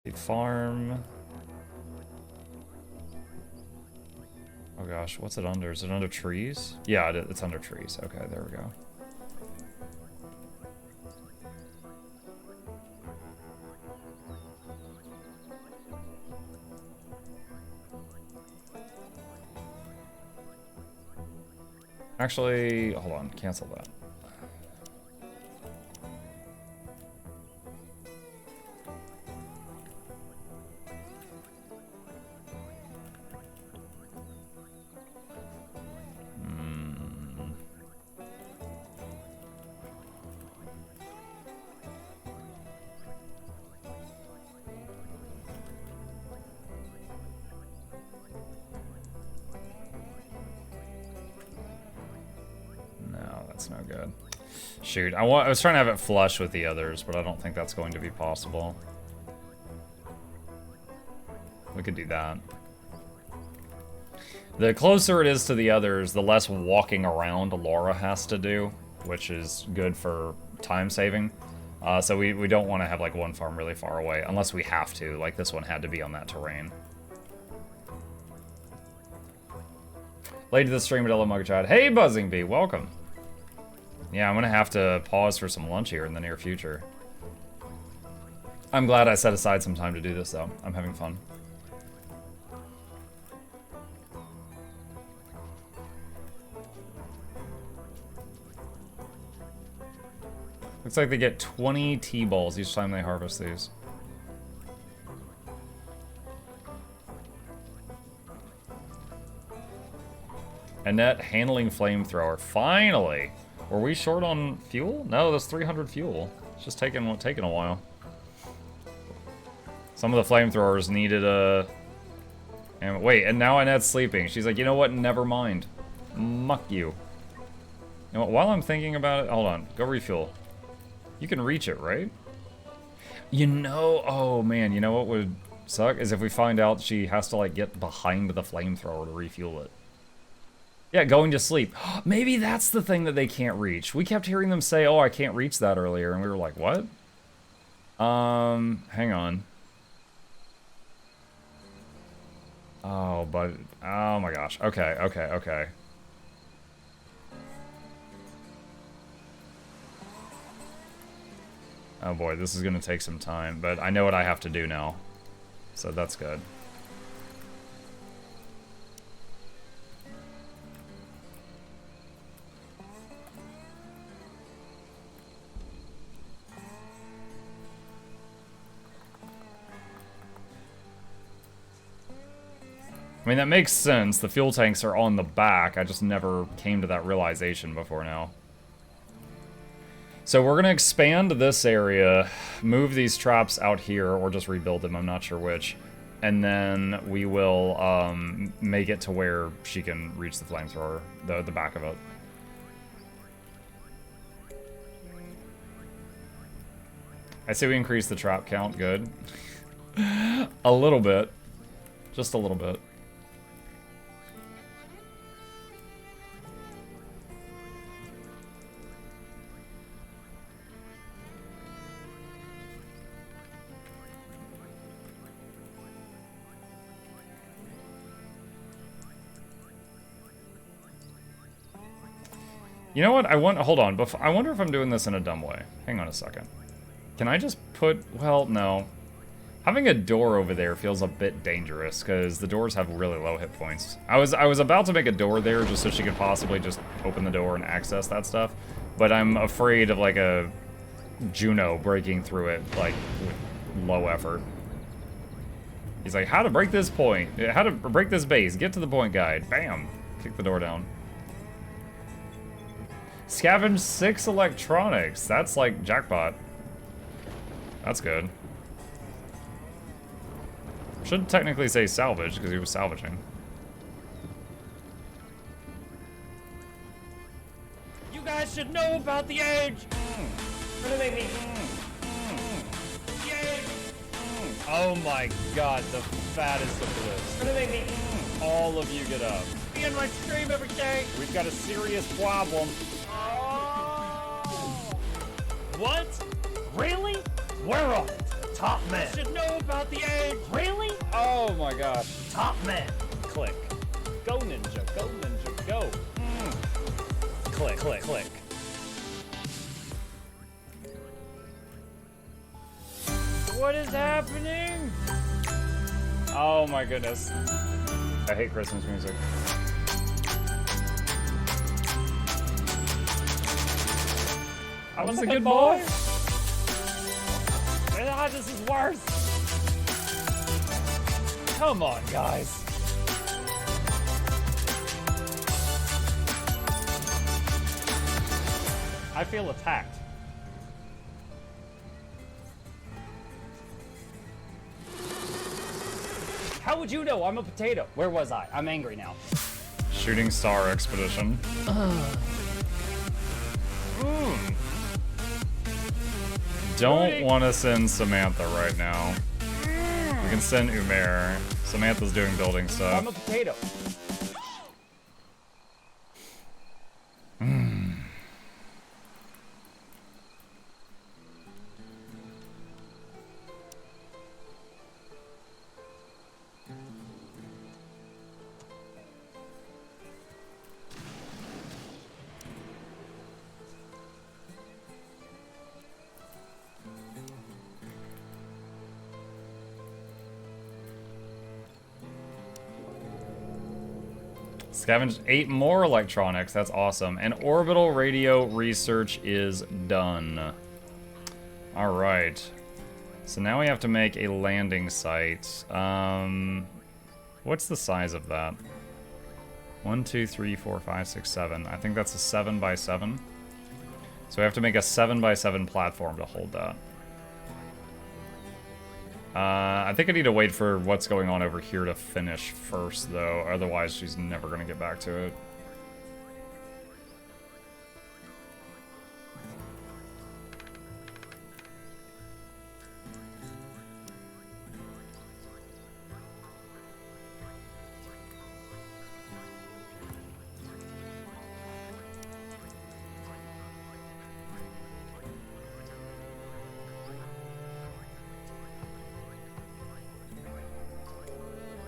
The farm. Oh gosh, what's it under? Is it under trees? Yeah, it's under trees. Okay, there we go. Actually, hold on, cancel that. No good. Shoot, I was trying to have it flush with the others, but I don't think that's going to be possible. We could do that. The closer it is to the others, the less walking around Laura has to do, which is good for time saving. So we don't want to have like one farm really far away, unless we have to, like this one had to be on that terrain. Late to the stream at Hello Mug Chat. Hey Buzzing Bee, welcome. Yeah, I'm gonna have to pause for some lunch here in the near future. I'm glad I set aside some time to do this, though. I'm having fun. Looks like they get 20 T-balls each time they harvest these. Annette handling flamethrower. Finally! Were we short on fuel? No, that's 300 fuel. It's just taking a while. Some of the flamethrowers needed a... And wait, and now Annette's sleeping. She's like, you know what? Never mind. Muck you. You know what? While I'm thinking about it, hold on. Go refuel. You can reach it, right? You know, oh man, you know what would suck? Is if we find out she has to like get behind the flamethrower to refuel it. Yeah, going to sleep. Maybe that's the thing that they can't reach. We kept hearing them say, oh, I can't reach that earlier. And we were like, what? Hang on. Oh, but, oh my gosh. Okay, okay, okay. Oh boy, this is gonna take some time, but I know what I have to do now. So that's good. I mean, that makes sense. The fuel tanks are on the back. I just never came to that realization before now. So we're going to expand this area, move these traps out here, or just rebuild them. I'm not sure which. And then we will make it to where she can reach the flamethrower, the back of it. I say we increase the trap count. Good. A little bit. Just a little bit. You know what? Hold on. I wonder if I'm doing this in a dumb way. Hang on a second. Can I just put, well, no. Having a door over there feels a bit dangerous because the doors have really low hit points. I was about to make a door there just so she could possibly just open the door and access that stuff, but I'm afraid of like a Juno breaking through it like with low effort. He's like, how to break this point? How to break this base? Get to the point guide. Bam! Kick the door down. Scavenge 6 electronics. That's like jackpot. That's good. Should technically say salvage because he was salvaging. You guys should know about the age. Oh my god, the fattest of bliss. All of you get up. Be in my stream every day. We've got a serious problem. Oh. What? Really? We're on it. Top men. You should know about the age. Really? Oh my gosh. Top men. Click. Go ninja, go ninja, go. Click, click, click. What is happening? Oh my goodness. I hate Christmas music. I was a good boy. God, this is worse. Come on, guys. I feel attacked. How would you know? I'm a potato. Where was I? I'm angry now. Shooting Star Expedition. Don't want to send Samantha right now. We can send Umair. Samantha's doing building stuff. I'm a potato. Scavenged 8 more electronics. That's awesome. And orbital radio research is done. Alright. So now we have to make a landing site. What's the size of that? 1, 2, 3, 4, 5, 6, 7. I think that's a 7 by 7. So we have to make a 7 by 7 platform to hold that. I think I need to wait for what's going on over here to finish first, though. Otherwise, she's never going to get back to it.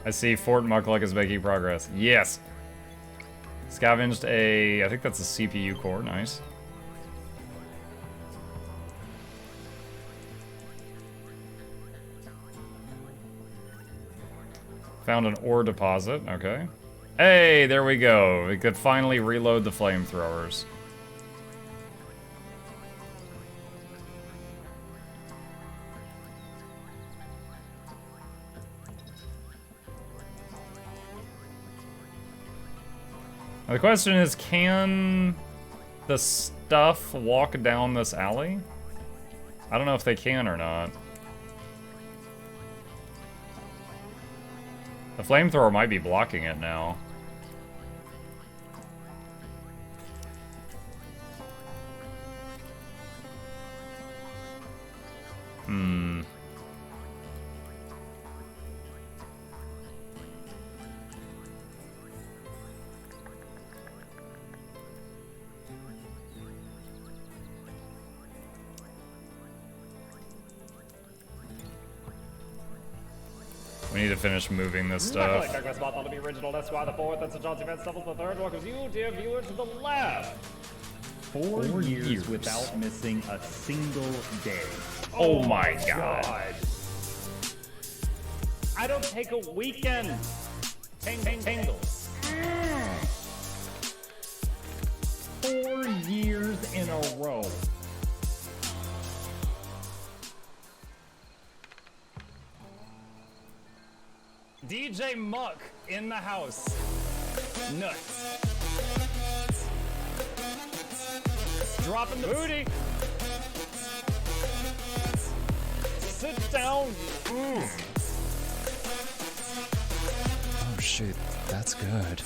I see Fort Mukluk is making progress. Yes! Scavenged I think that's a CPU core, nice. Found an ore deposit, okay. Hey, there we go. We could finally reload the flamethrowers. Now the question is, can the stuff walk down this alley? I don't know if they can or not. The flamethrower might be blocking it now. We need to finish moving this stuff. To be original. That's why the fourth and St. John's event stumbles the third. Welcomes you, dear viewers, to the left. 4 years without missing a single day. Oh my god. I don't take a weekend. Tingles. 4 years in a row. DJ Muck in the house. Nuts. Dropping the booty. Sit down. Oh shit, that's good.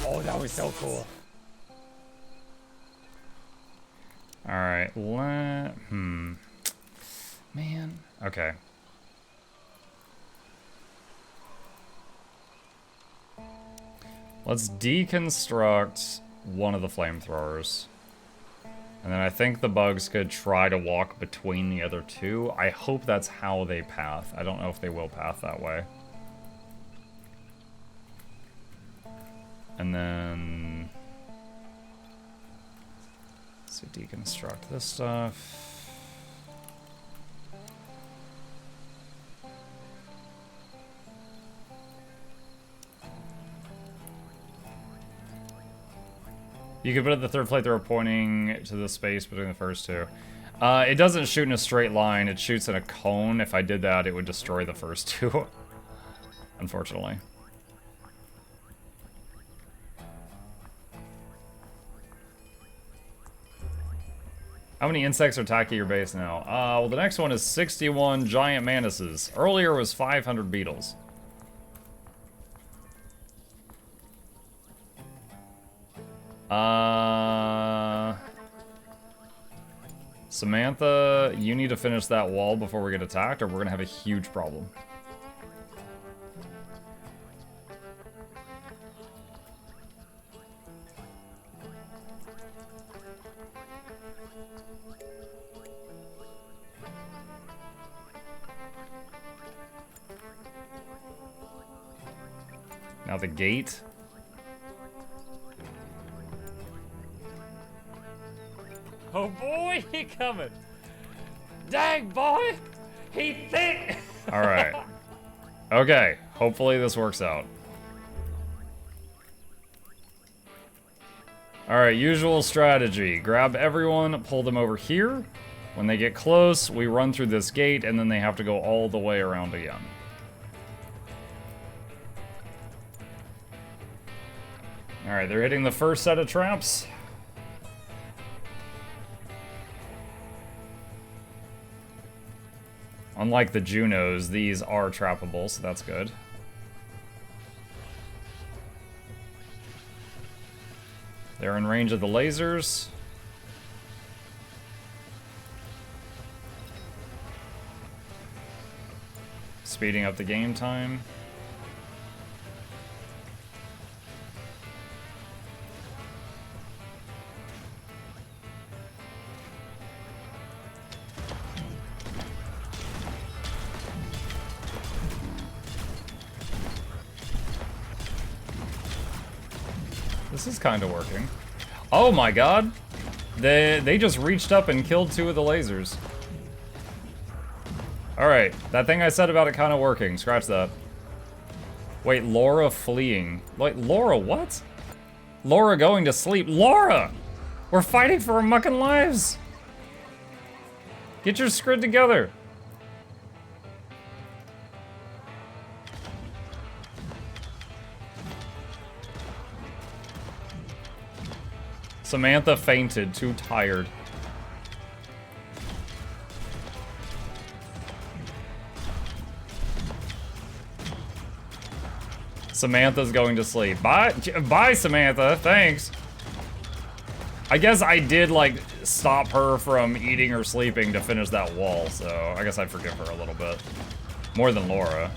Oh, that was so cool. Alright, man. Okay. Let's deconstruct one of the flamethrowers. And then I think the bugs could try to walk between the other two. I hope that's how they path. I don't know if they will path that way. And then... let's see, deconstruct this stuff. You could put it the third flamethrower pointing to the space between the first two. It doesn't shoot in a straight line, it shoots in a cone. If I did that, it would destroy the first two. Unfortunately. How many insects are attacking your base now? Well, the next one is 61 giant mantises. Earlier was 500 beetles. Samantha, you need to finish that wall before we get attacked, or we're gonna have a huge problem. Now the gate. Oh boy, he coming. Dang boy, he thick. All right. Okay, hopefully this works out. All right, usual strategy. Grab everyone, pull them over here. When they get close, we run through this gate, and then they have to go all the way around again. All right, they're hitting the first set of traps. Unlike the Junos, these are trappable, so that's good. They're in range of the lasers. Speeding up the game time. This is kind of working. Oh my god! They just reached up and killed two of the lasers. Alright, that thing I said about it kind of working. Scratch that. Wait, Laura fleeing. Wait, Laura what? Laura going to sleep. Laura! We're fighting for our mucking lives! Get your scrid together! Samantha fainted, too tired. Samantha's going to sleep. Bye, bye Samantha, thanks. I guess I did, like, stop her from eating or sleeping to finish that wall, so I guess I forgive her a little bit. More than Laura.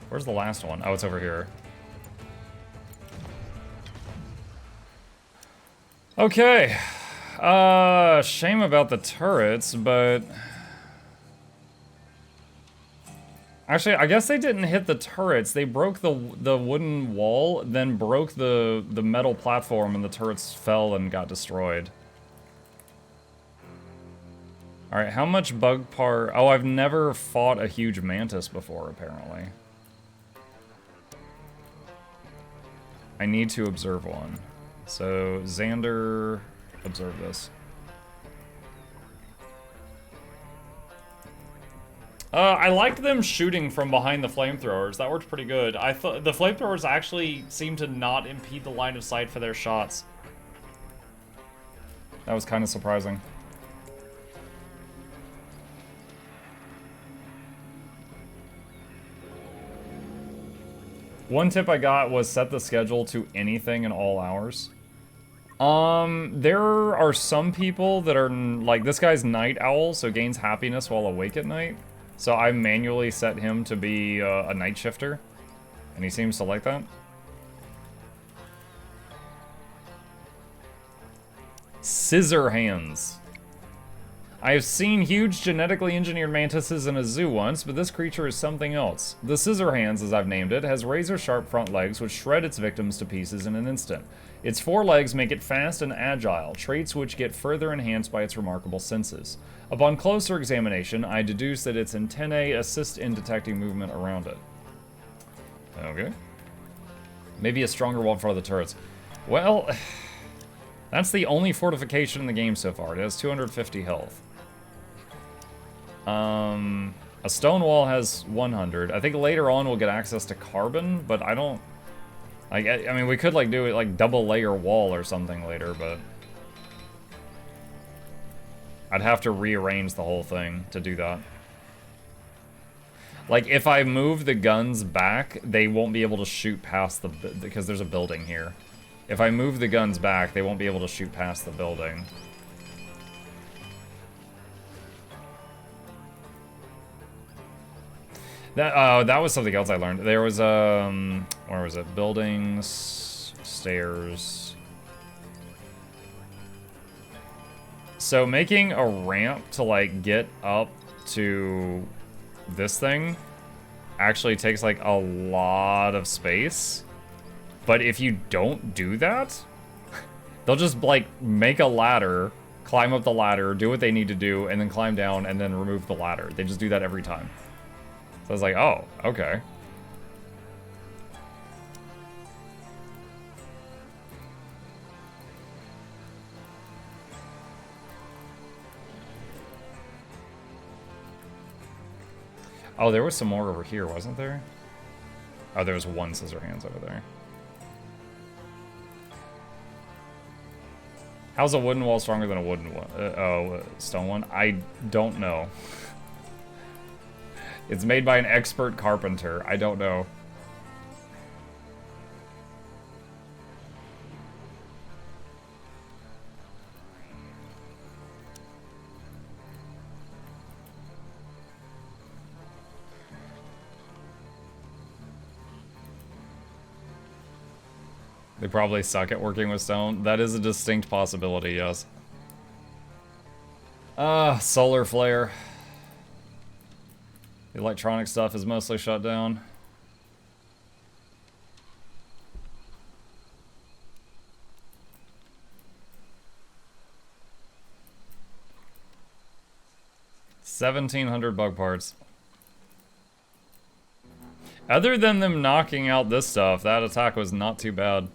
Where's the last one? Oh, it's over here. Okay. Shame about the turrets, but... actually, I guess they didn't hit the turrets. They broke the wooden wall, then broke the metal platform, and the turrets fell and got destroyed. Alright, how much bug part... oh, I've never fought a huge mantis before, apparently. I need to observe one. So, Xander, observe this. I liked them shooting from behind the flamethrowers. That worked pretty good. I thought the flamethrowers actually seemed to not impede the line of sight for their shots. That was kind of surprising. One tip I got was set the schedule to anything in all hours. There are some people that are, like, this guy's night owl, so gains happiness while awake at night. So I manually set him to be a night shifter. And he seems to like that. Scissor hands. I have seen huge genetically engineered mantises in a zoo once, but this creature is something else. The scissor hands, as I've named it, has razor-sharp front legs which shred its victims to pieces in an instant. Its forelegs make it fast and agile, traits which get further enhanced by its remarkable senses. Upon closer examination, I deduce that its antennae assist in detecting movement around it. Okay. Maybe a stronger one for the turrets. Well, that's the only fortification in the game so far. It has 250 health. A stone wall has 100. I think later on we'll get access to carbon, but I don't... I mean, we could, like, do it, like, double layer wall or something later, but... I'd have to rearrange the whole thing to do that. Like, if I move the guns back, they won't be able to shoot past the... because there's a building here. If I move the guns back, they won't be able to shoot past the building. That was something else I learned. There was, where was it? Buildings, stairs. So making a ramp to, like, get up to this thing actually takes, like, a lot of space. But if you don't do that, they'll just, like, make a ladder, climb up the ladder, do what they need to do, and then climb down and then remove the ladder. They just do that every time. So I was like, oh, okay. Oh, there was some more over here, wasn't there? Oh, there was one scissor hands over there. How's a wooden wall stronger than a wooden one? Stone one? I don't know. It's made by an expert carpenter. I don't know. They probably suck at working with stone. That is a distinct possibility, yes. Solar flare. The electronic stuff is mostly shut down. $1,700 bug parts. Other than them knocking out this stuff, that attack was not too bad.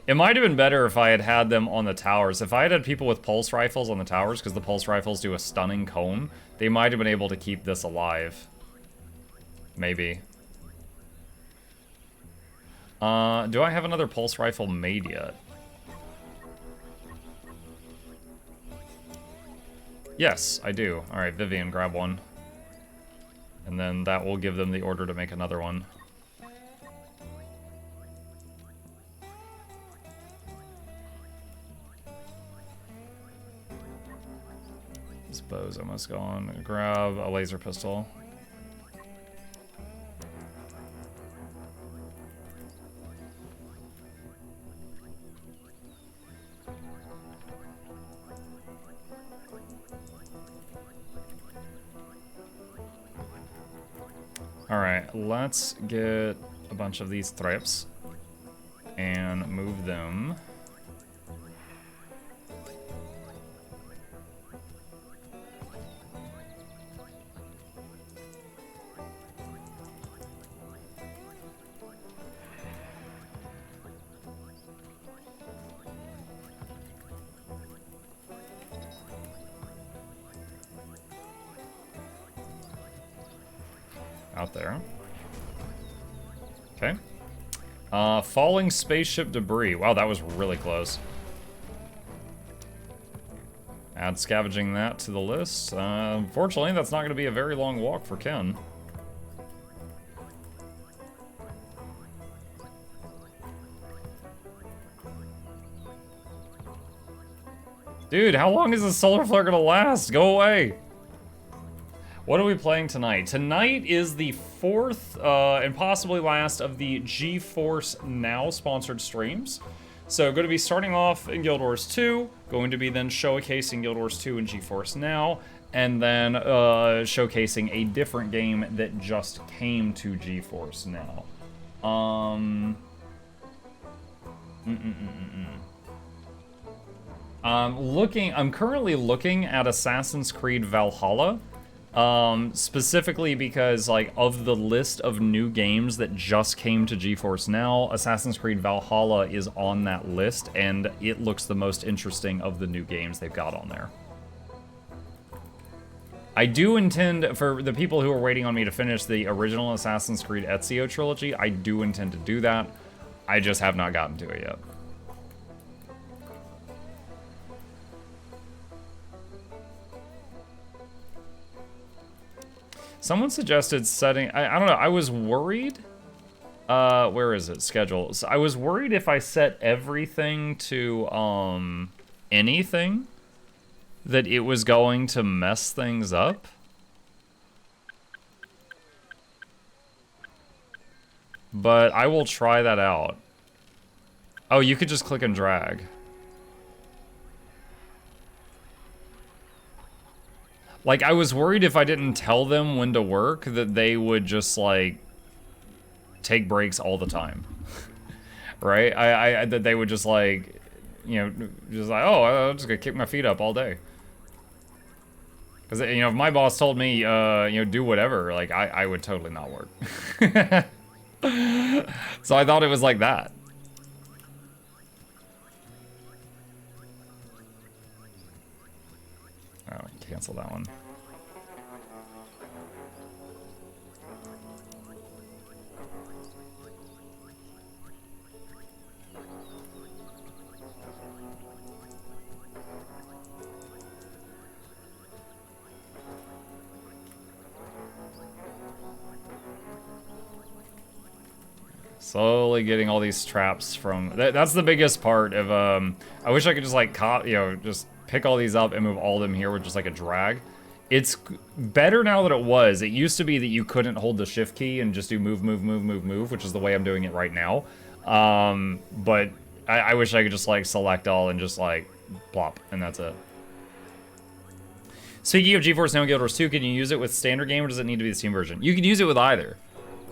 It might have been better if I had had them on the towers. If I had had people with pulse rifles on the towers, because the pulse rifles do a stunning cone, they might have been able to keep this alive. Maybe. Do I have another pulse rifle made yet? Yes, I do. Alright, Vivian, grab one. And then that will give them the order to make another one. This bow's almost gone. Grab a laser pistol. Alright, let's get a bunch of these thrips and move them. Out there. Okay. Falling spaceship debris. Wow, that was really close. Add scavenging that to the list. Unfortunately, that's not going to be a very long walk for Ken. Dude, how long is this solar flare going to last? Go away! What are we playing tonight? Tonight is the fourth and possibly last of the GeForce Now sponsored streams. So going to be starting off in Guild Wars 2, going to be then showcasing Guild Wars 2 and GeForce Now, and then showcasing a different game that just came to GeForce Now. I'm currently looking at Assassin's Creed Valhalla, specifically because, like, of the list of new games that just came to GeForce Now, Assassin's Creed Valhalla is on that list, and it looks the most interesting of the new games they've got on there. I do intend, for the people who are waiting on me to finish the original Assassin's Creed Ezio trilogy, I do intend to do that. I just have not gotten to it yet. Someone suggested setting, I don't know, I was worried, where is it, schedule? So I was worried if I set everything to, anything, that it was going to mess things up. But I will try that out. Oh, you could just click and drag. Like, I was worried if I didn't tell them when to work, that they would just, like, take breaks all the time. Right? That they would just, like, you know, just like, oh, I'm just gonna kick my feet up all day. Because, you know, if my boss told me, you know, do whatever, like, I would totally not work. So I thought it was like that. Oh, cancel that one. Slowly getting all these traps from... That's the biggest part of... I wish I could just, like, you know, just pick all these up and move all of them here with just, like, a drag. It's better now than it was. It used to be that you couldn't hold the shift key and just do move, move, move, move, move, which is the way I'm doing it right now. But I wish I could just, like, select all and just, like, plop, and that's it. Speaking of GeForce Now and Guild Wars 2, can you use it with standard game, or does it need to be the Steam version? You can use it with either.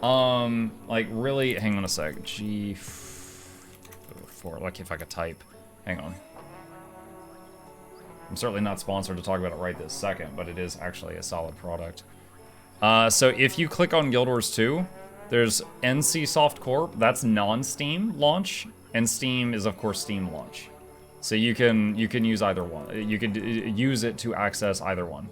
Like, really, hang on a sec. G4, like, if I could type. Hang on. I'm certainly not sponsored to talk about it right this second, but it is actually a solid product. So if you click on Guild Wars 2, there's NCSoft Corp, that's non-Steam launch, and Steam is, of course, Steam launch. So you can use either one. You could use it to access either one.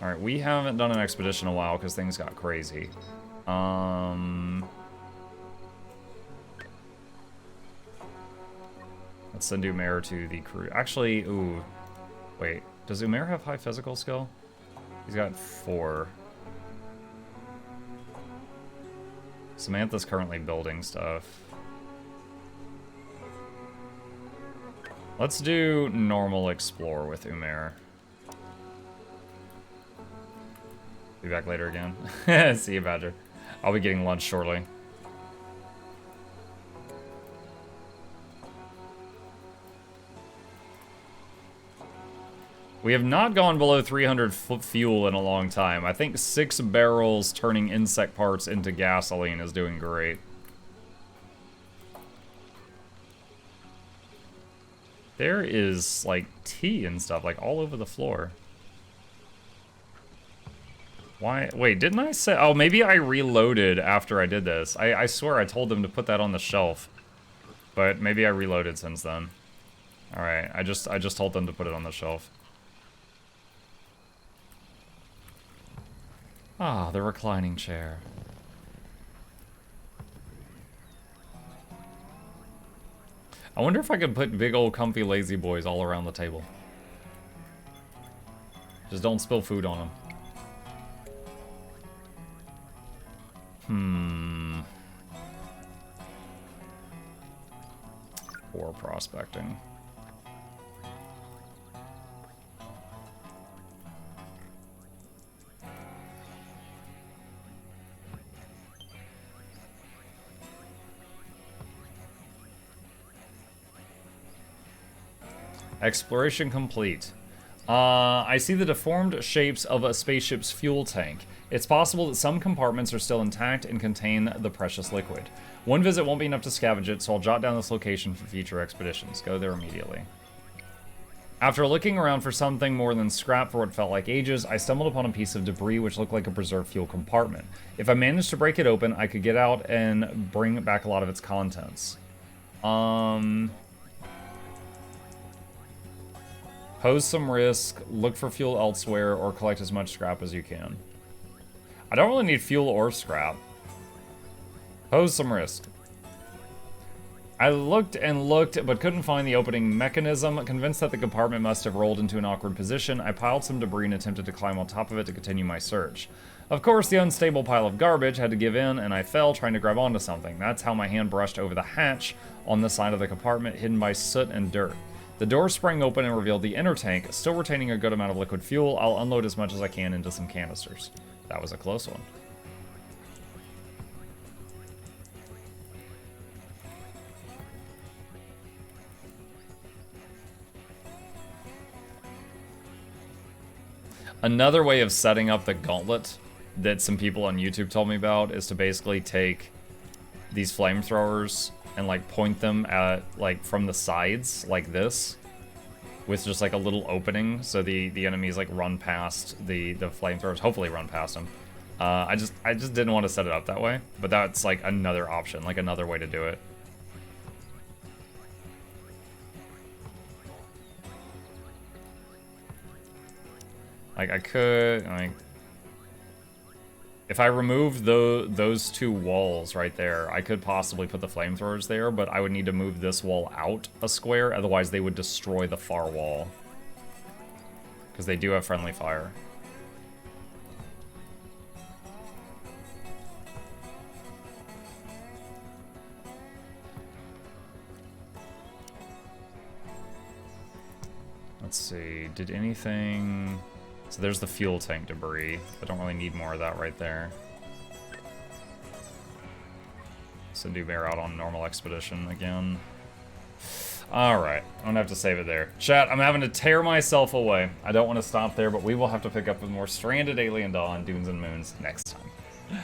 Alright, we haven't done an expedition in a while because things got crazy. Let's send Umair to the crew. Actually, ooh. Wait, does Umair have high physical skill? He's got 4. Samantha's currently building stuff. Let's do normal explore with Umair. Be back later again. See you, Badger. I'll be getting lunch shortly. We have not gone below 300 fuel in a long time. I think 6 barrels turning insect parts into gasoline is doing great. There is, like, tea and stuff, like, all over the floor. Why? Wait, didn't I say... Oh, maybe I reloaded after I did this. I swear I told them to put that on the shelf. But maybe I reloaded since then. Alright, I just told them to put it on the shelf. Ah, the reclining chair. I wonder if I could put big old comfy lazy boys all around the table. Just don't spill food on them. Or prospecting. Exploration complete. I see the deformed shapes of a spaceship's fuel tank. It's possible that some compartments are still intact and contain the precious liquid. One visit won't be enough to scavenge it, so I'll jot down this location for future expeditions. Go there immediately. After looking around for something more than scrap for what felt like ages, I stumbled upon a piece of debris which looked like a preserved fuel compartment. If I managed to break it open, I could get out and bring back a lot of its contents. Pose some risk, look for fuel elsewhere, or collect as much scrap as you can. I don't really need fuel or scrap. Pose some risk. I looked and looked, but couldn't find the opening mechanism. Convinced that the compartment must have rolled into an awkward position, I piled some debris and attempted to climb on top of it to continue my search. Of course, the unstable pile of garbage had to give in, and I fell trying to grab onto something. That's how my hand brushed over the hatch on the side of the compartment, hidden by soot and dirt. The door sprang open and revealed the inner tank, still retaining a good amount of liquid fuel. I'll unload as much as I can into some canisters. That was a close one. Another way of setting up the gauntlet that some people on YouTube told me about is to basically take these flamethrowers and like point them at like from the sides like this with just like a little opening so the enemies like run past the flamethrowers, hopefully run past them. I just didn't want to set it up that way, but that's like another option, like another way to do it. Like, I could, like, if I remove those two walls right there, I could possibly put the flamethrowers there, but I would need to move this wall out a square, otherwise they would destroy the far wall. Because they do have friendly fire. Let's see, did anything... So there's the fuel tank debris. I don't really need more of that right there. So do bear out on normal expedition again. Alright, I'm gonna have to save it there. Chat, I'm having to tear myself away. I don't want to stop there, but we will have to pick up with more Stranded Alien Dawn, Dunes and Moons next time.